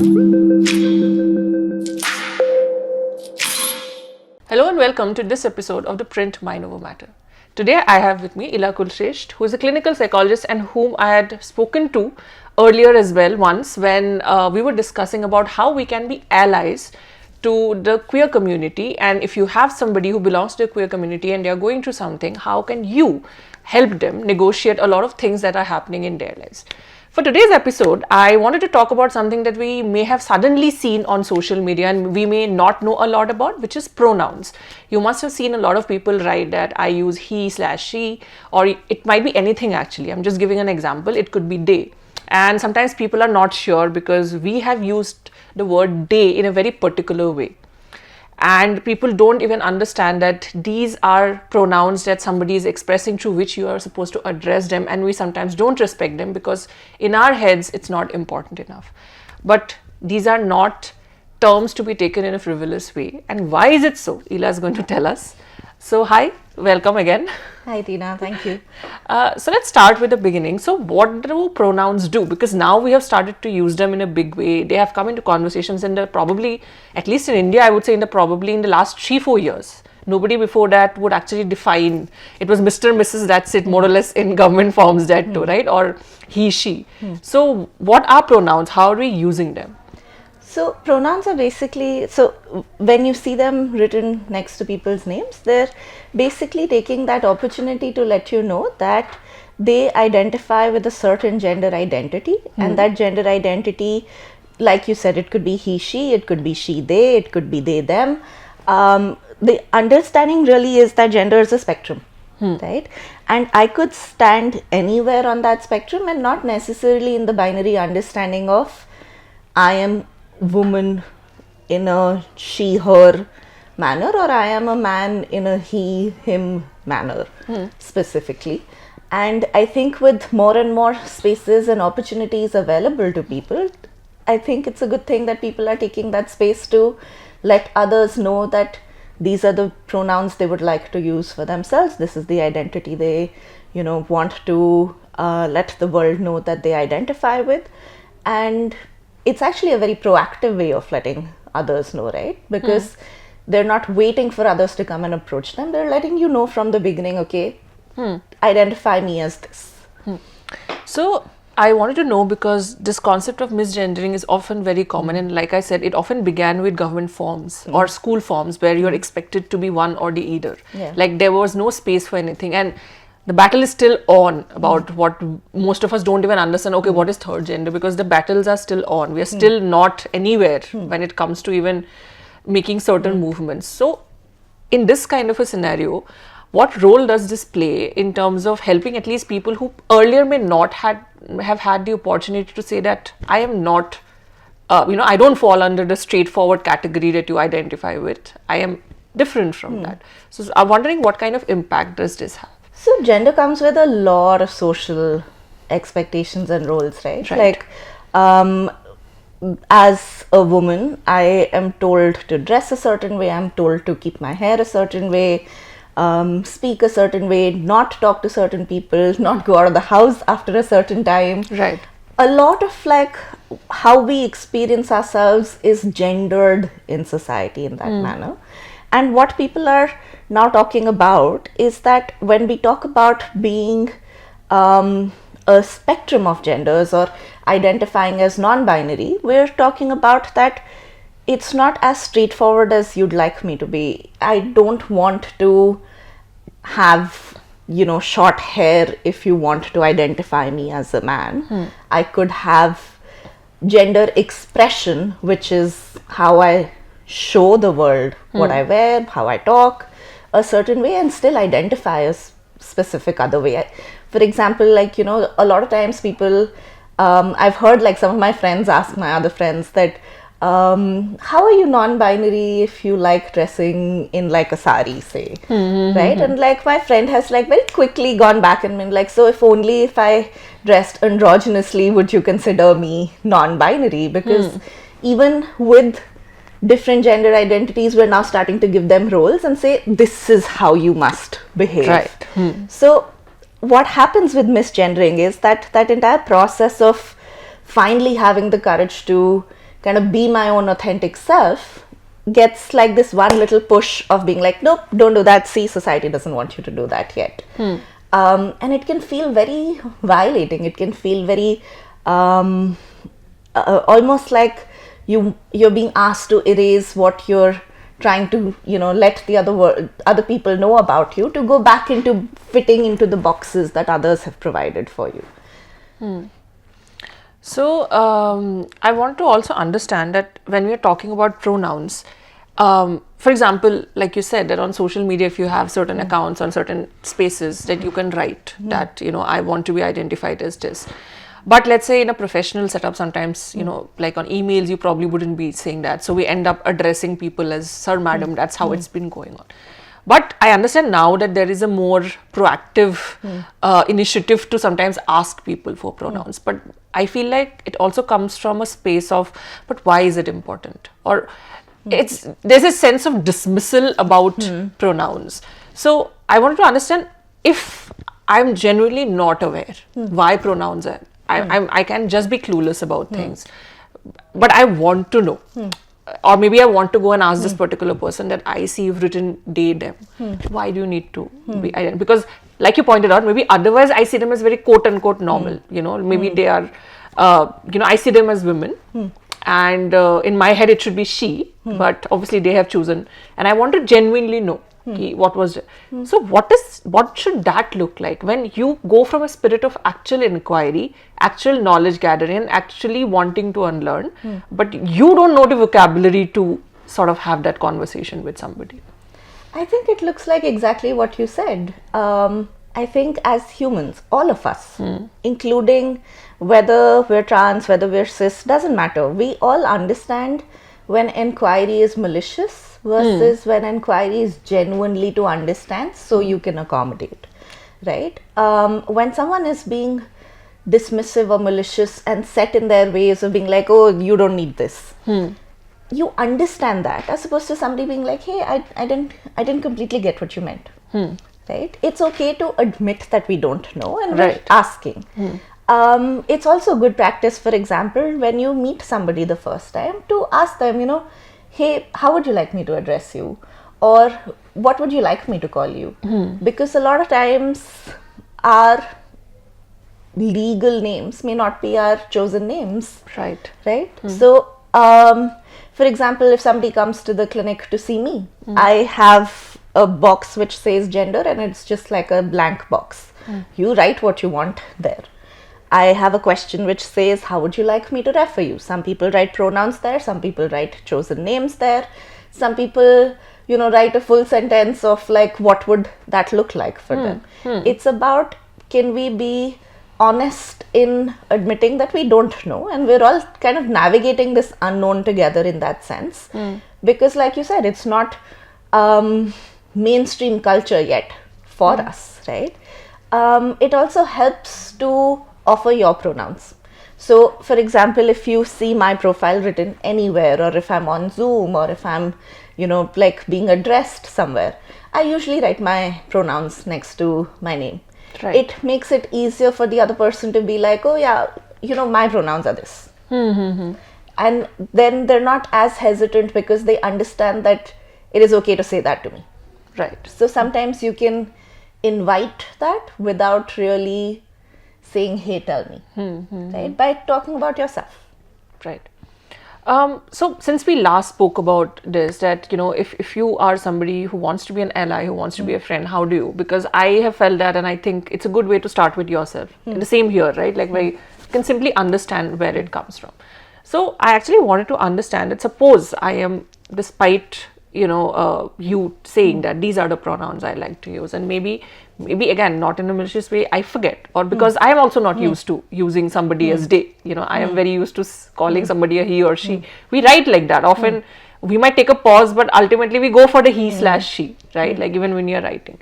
Hello and welcome to this episode of ThePrint Mind Over Matter. Today I have with me Ila Kulshrestha, who is a clinical psychologist and whom I had spoken to earlier as well once when we were discussing about how we can be allies to the queer community, and if you have somebody who belongs to the queer community and they are going through something, how can you help them negotiate a lot of things that are happening in their lives. For today's episode, I wanted to talk about something that we may have suddenly seen on social media and we may not know a lot about, which is pronouns. You must have seen a lot of people write that I use he/she, or it might be anything actually. I'm just giving an example. It could be they. And sometimes people are not sure because we have used the word they in a very particular way. And people don't even understand that these are pronouns that somebody is expressing through which you are supposed to address them, and we sometimes don't respect them because in our heads it's not important enough. But these are not terms to be taken in a frivolous way. And why is it so? Ila is going to tell us. So hi, welcome again. Hi Tina, thank you. So let's start with the beginning. So what do pronouns do? Because now we have started to use them in a big way. They have come into conversations in the probably, at least in India, I would say in the last 3-4 years. Nobody before that would actually define. It was Mr. Mrs. That's it, more or less in government forms that too, right? Or he, she. So what are pronouns? How are we using them? So pronouns are basically, when you see them written next to people's names, they're basically taking that opportunity to let you know that they identify with a certain gender identity, and that gender identity, like you said, it could be he, she, it could be she, they, it could be they, them. The understanding really is that gender is a spectrum, right? And I could stand anywhere on that spectrum and not necessarily in the binary understanding of I am woman in a she, her manner, or I am a man in a he, him manner specifically. And I think with more and more spaces and opportunities available to people, I think it's a good thing that people are taking that space to let others know that these are the pronouns they would like to use for themselves. This is the identity they, want to let the world know that they identify with. And it's actually a very proactive way of letting others know, right? Because they're not waiting for others to come and approach them. They're letting you know from the beginning, okay, identify me as this. So I wanted to know, because this concept of misgendering is often very common, and like I said, it often began with government forms or school forms where you're expected to be one or the either. Yeah. Like there was no space for anything, and the battle is still on about what most of us don't even understand. Okay, what is third gender? Because the battles are still on. We are still not anywhere when it comes to even making certain movements. So in this kind of a scenario, what role does this play in terms of helping at least people who earlier may not have had the opportunity to say that I am not, I don't fall under the straightforward category that you identify with. I am different from that. So I'm wondering what kind of impact does this have? So gender comes with a lot of social expectations and roles, right? Right. Like, as a woman, I am told to dress a certain way, I'm told to keep my hair a certain way, speak a certain way, not talk to certain people, not go out of the house after a certain time. Right. A lot of like how we experience ourselves is gendered in society in that manner. And what people are now talking about is that when we talk about being a spectrum of genders or identifying as non-binary, we're talking about that it's not as straightforward as you'd like me to be. I don't want to have, short hair if you want to identify me as a man. I could have gender expression, which is how I show the world what I wear, how I talk a certain way, and still identify a specific other way. For example, like, a lot of times people, I've heard like some of my friends ask my other friends that, how are you non-binary if you like dressing in like a sari, say, right? And like my friend has like very quickly gone back and been like, so if I dressed androgynously, would you consider me non-binary? Because even with different gender identities, we're now starting to give them roles and say, this is how you must behave. Right. So what happens with misgendering is that entire process of finally having the courage to kind of be my own authentic self gets like this one little push of being like, nope, don't do that. See, society doesn't want you to do that yet. And it can feel very violating. It can feel very almost like you're being asked to erase what you're trying to, let the other people know about you, to go back into fitting into the boxes that others have provided for you. So I want to also understand that when we are talking about pronouns, for example, like you said, that on social media, if you have certain accounts on certain spaces, that you can write that, I want to be identified as this. But let's say in a professional setup, sometimes, like on emails, you probably wouldn't be saying that. So we end up addressing people as sir, madam. That's how it's been going on. But I understand now that there is a more proactive initiative to sometimes ask people for pronouns. But I feel like it also comes from a space of, but why is it important? Or there's a sense of dismissal about pronouns. So I wanted to understand, if I'm genuinely not aware why pronouns are, I can just be clueless about things, but I want to know. Or maybe I want to go and ask this particular person that I see you've written they, them. Why do you need to be identified? Because like you pointed out, maybe otherwise I see them as very quote unquote normal, maybe they are, I see them as women. And in my head it should be she, but obviously they have chosen, and I want to genuinely know what was it. So what should that look like when you go from a spirit of actual inquiry, actual knowledge gathering, and actually wanting to unlearn, but you don't know the vocabulary to sort of have that conversation with somebody? I think it looks like exactly what you said. I think as humans, all of us, including whether we're trans, whether we're cis, doesn't matter. We all understand when inquiry is malicious versus when inquiry is genuinely to understand, so you can accommodate, right? When someone is being dismissive or malicious and set in their ways of being like, oh, you don't need this. You understand that, as opposed to somebody being like, hey, I didn't completely get what you meant. Right? It's okay to admit that we don't know and we're asking. It's also good practice, for example, when you meet somebody the first time, to ask them, hey, how would you like me to address you? Or what would you like me to call you? Because a lot of times our legal names may not be our chosen names. Right. So, for example, if somebody comes to the clinic to see me, I have a box which says gender, and it's just like a blank box. You write what you want there. I have a question which says, how would you like me to refer you? Some people write pronouns there, some people write chosen names there, some people, write a full sentence of like, what would that look like for them? It's about, can we be honest in admitting that we don't know, and we're all kind of navigating this unknown together in that sense. Because like you said, it's not mainstream culture yet for us, right? It also helps to offer your pronouns. So for example, if you see my profile written anywhere, or if I'm on Zoom, or if I'm like being addressed somewhere, I usually write my pronouns next to my name. It makes it easier for the other person to be like, oh yeah, my pronouns are this. And then they're not as hesitant because they understand that it is okay to say that to me. So sometimes you can invite that without really saying, hey, tell me, right? By talking about yourself. So since we last spoke about this, that, if you are somebody who wants to be an ally, who wants to be a friend, how do you? Because I have felt that, and I think it's a good way to start with yourself. And the same here, right? Like where you can simply understand where it comes from. So I actually wanted to understand that, suppose I am, despite you saying that these are the pronouns I like to use, and maybe again, not in a malicious way, I forget, or because I am also not used to using somebody as they, I am very used to calling somebody a he or she. We write like that. Often we might take a pause, but ultimately we go for the he/she, right? Like even when you're writing.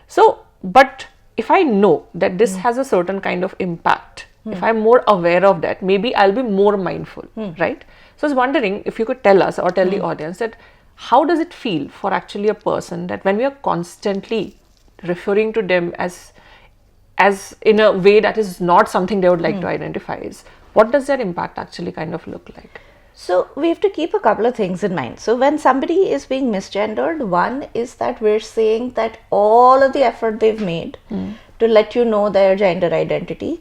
So, but if I know that this has a certain kind of impact, if I'm more aware of that, maybe I'll be more mindful, right? So I was wondering if you could tell us, or tell the audience, that how does it feel for actually a person that when we are constantly referring to them as in a way that is not something they would like to identify as, what does that impact actually kind of look like? So we have to keep a couple of things in mind. So when somebody is being misgendered, one is that we're saying that all of the effort they've made to let you know their gender identity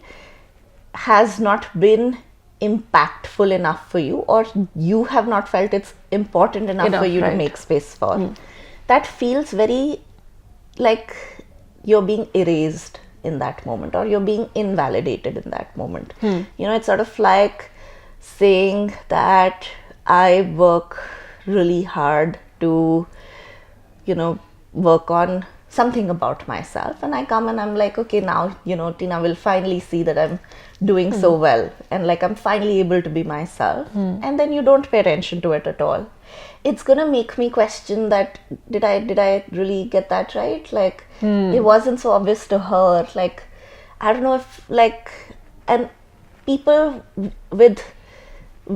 has not been impactful enough for you, or you have not felt it's important enough for you to make space for. That feels very like you're being erased in that moment, or you're being invalidated in that moment. It's sort of like saying that I work really hard to, work on something about myself, and I come and I'm like, okay, now, Tina will finally see that I'm doing so well, and like I'm finally able to be myself, and then you don't pay attention to it at all. It's gonna make me question that did I really get that right? Like it wasn't so obvious to her. Like I don't know if and people with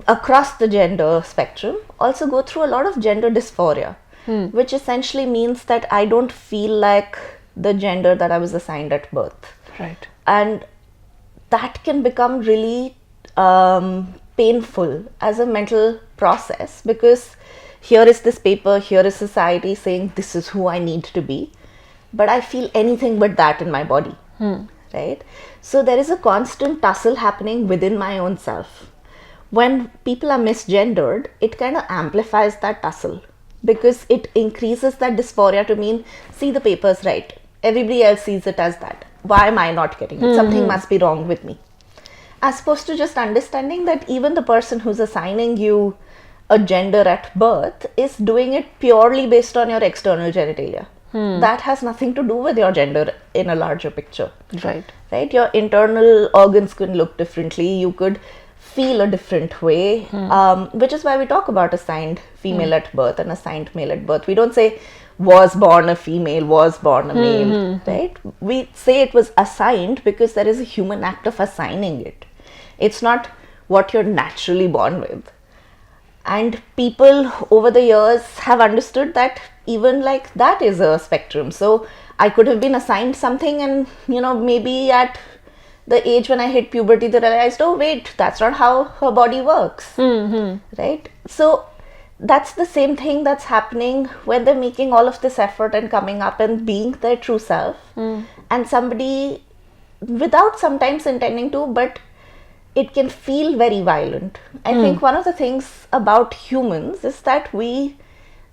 across the gender spectrum also go through a lot of gender dysphoria, which essentially means that I don't feel like the gender that I was assigned at birth. Right. And that can become really painful as a mental process, because here is this paper, here is society saying this is who I need to be, but I feel anything but that in my body, right? So there is a constant tussle happening within my own self. When people are misgendered, it kind of amplifies that tussle, because it increases that dysphoria to mean, see, the paper's right, everybody else sees it as that, why am I not getting it? Something must be wrong with me. As opposed to just understanding that even the person who's assigning you a gender at birth is doing it purely based on your external genitalia. That has nothing to do with your gender in a larger picture. Right? Your internal organs could look differently. You could feel a different way, which is why we talk about assigned female at birth and assigned male at birth. We don't say was born a female, was born a male, right? We say it was assigned because there is a human act of assigning it. It's not what you're naturally born with. And people over the years have understood that even like that is a spectrum. So I could have been assigned something, and maybe at the age when I hit puberty, they realized, oh wait, that's not how her body works, right? So that's the same thing that's happening when they're making all of this effort and coming up and being their true self, and somebody, without sometimes intending to, but it can feel very violent. I think one of the things about humans is that we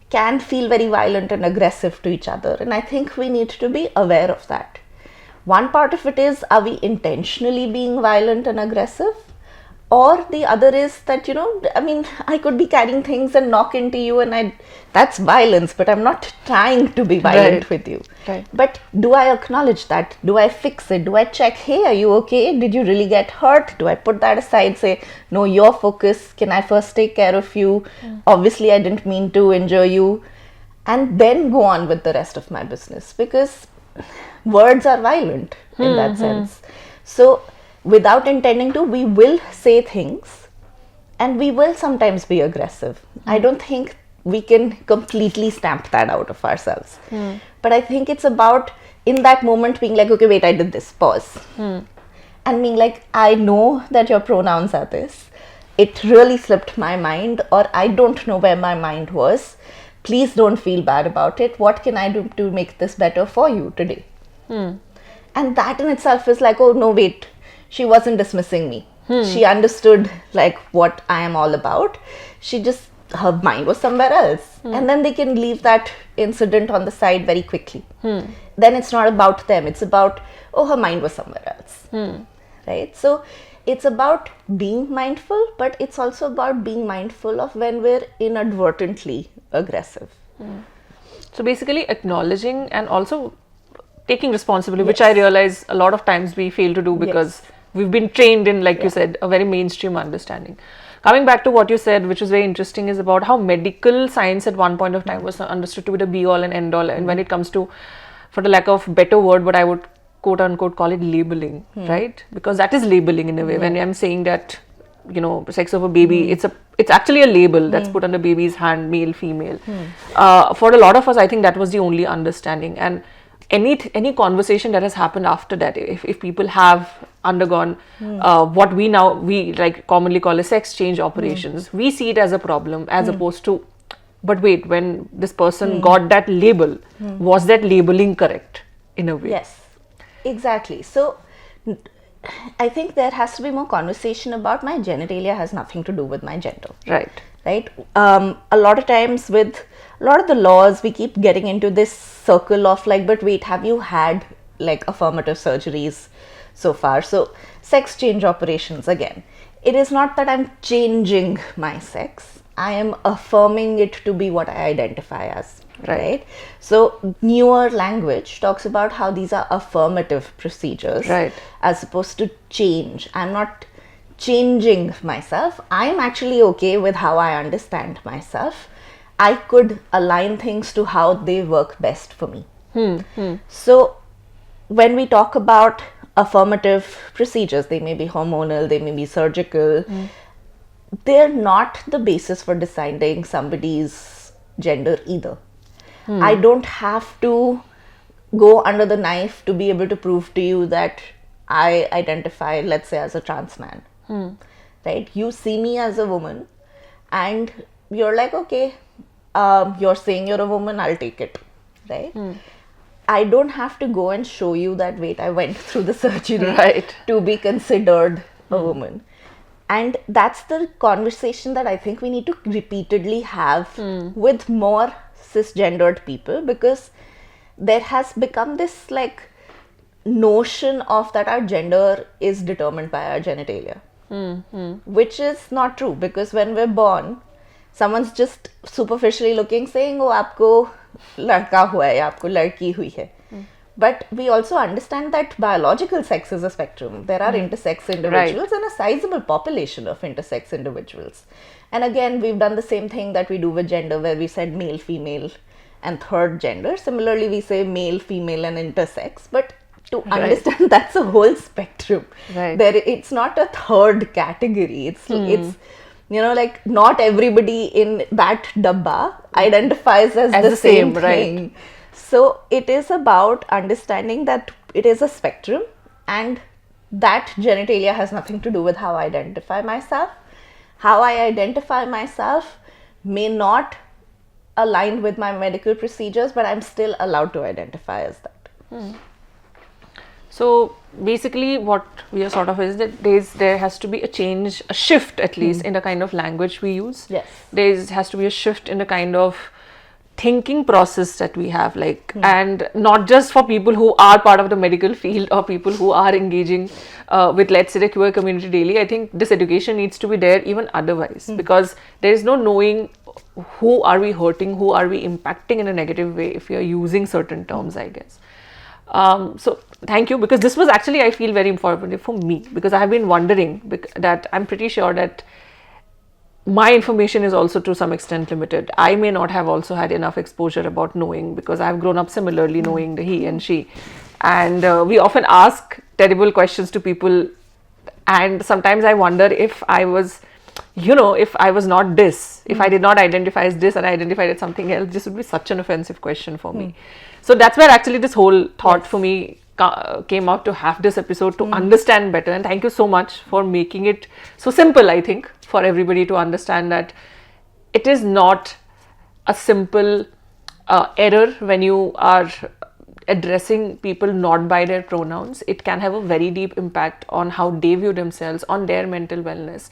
can feel very violent and aggressive to each other, and I think we need to be aware of that. One part of it is, are we intentionally being violent and aggressive? Or the other is that, I could be carrying things and knock into you, and that's violence, but I'm not trying to be violent with you. Right. But do I acknowledge that? Do I fix it? Do I check, hey, are you okay? Did you really get hurt? Do I put that aside, say, no, your focus, can I first take care of you? Obviously, I didn't mean to injure you. And then go on with the rest of my business, because words are violent in that sense. So without intending to, we will say things, and we will sometimes be aggressive. I don't think we can completely stamp that out of ourselves. But I think it's about, in that moment, being like, okay, wait, I did this, pause. And being like, I know that your pronouns are this. It really slipped my mind, or I don't know where my mind was. Please don't feel bad about it. What can I do to make this better for you today? And that in itself is like, oh no, wait, she wasn't dismissing me. She understood like what I am all about. Her mind was somewhere else. And then they can leave that incident on the side very quickly. Then it's not about them. It's about, oh, her mind was somewhere else. Right? So it's about being mindful, but it's also about being mindful of when we're inadvertently aggressive. So basically acknowledging and also taking responsibility, which I realize a lot of times we fail to do because we've been trained in, like you said, a very mainstream understanding. Coming back to what you said, which is very interesting, is about how medical science at one point of time was understood to be the be all and end all. And when it comes to, for the lack of better word, but I would quote unquote call it labeling, right? Because that is labeling in a way. When I'm saying that, sex of a baby, it's actually a label that's put on the baby's hand, male, female. For a lot of us, I think that was the only understanding. And any conversation that has happened after that, if people have undergone what we like commonly call as sex change operations, we see it as a problem as opposed to, but wait, when this person got that label, was that labeling correct in a way? Yes, exactly. So I think there has to be more conversation about my genitalia has nothing to do with my gender. Right. Right? A lot of times with a lot of the laws, we keep getting into this circle of like, but wait, have you had like affirmative surgeries so far? So sex change operations, again, it is not that I'm changing my sex. I am affirming it to be what I identify as. Right. So newer language talks about how these are affirmative procedures, Right, as opposed to change. I'm not changing myself. I'm actually okay with how I understand myself. I could align things to how they work best for me. So when we talk about affirmative procedures, they may be hormonal, they may be surgical, they're not the basis for deciding somebody's gender either. I don't have to go under the knife to be able to prove to you that I identify, let's say, as a trans man. Right? You see me as a woman and you're like, okay, you're saying you're a woman, I'll take it. Right? I don't have to go and show you that, wait, I went through the surgery Right. to be considered a woman. And that's the conversation that I think we need to repeatedly have with more cisgendered people, because there has become this like notion of that our gender is determined by our genitalia, which is not true, because when we're born, someone's just superficially looking saying, oh, aapko ladka hua hai, aapko ladki hui hai. But we also understand that biological sex is a spectrum. There are intersex individuals and a sizable population of intersex individuals. And again, we've done the same thing that we do with gender, where we said male, female, and third gender. Similarly, we say male, female, and intersex. But to understand that's a whole spectrum. Right. It's not a third category. It's you know, like not everybody in that dabba identifies as the same thing. Right. So it is about understanding that it is a spectrum, and that genitalia has nothing to do with how I identify myself. How I identify myself may not align with my medical procedures, but I'm still allowed to identify as that. So basically what we are sort of is that there has to be a change, a shift at least in the kind of language we use. Yes. There has to be a shift in the kind of thinking process that we have, like, and not just for people who are part of the medical field or people who are engaging with, let's say, the queer community daily. I think this education needs to be there even otherwise, because there is no knowing who are we hurting, who are we impacting in a negative way if we are using certain terms, I guess. So thank you, because this was actually, I feel, very informative for me, because I have been wondering that I'm pretty sure that my information is also to some extent limited. I may not have also had enough exposure about knowing, because I've grown up similarly knowing the he and she, and we often ask terrible questions to people, and sometimes I wonder if I was, if I was not this, if I did not identify as this and I identified as something else, this would be such an offensive question for me. So that's where actually this whole thought for me came out, to have this episode to understand better. And thank you so much for making it so simple, I think, for everybody to understand that it is not a simple error when you are addressing people not by their pronouns. It can have a very deep impact on how they view themselves, on their mental wellness.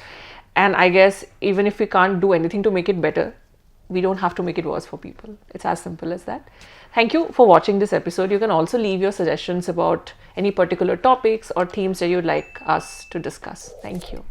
And I guess even if we can't do anything to make it better, we don't have to make it worse for people. It's as simple as that. Thank you for watching this episode. You can also leave your suggestions about any particular topics or themes that you'd like us to discuss. Thank you.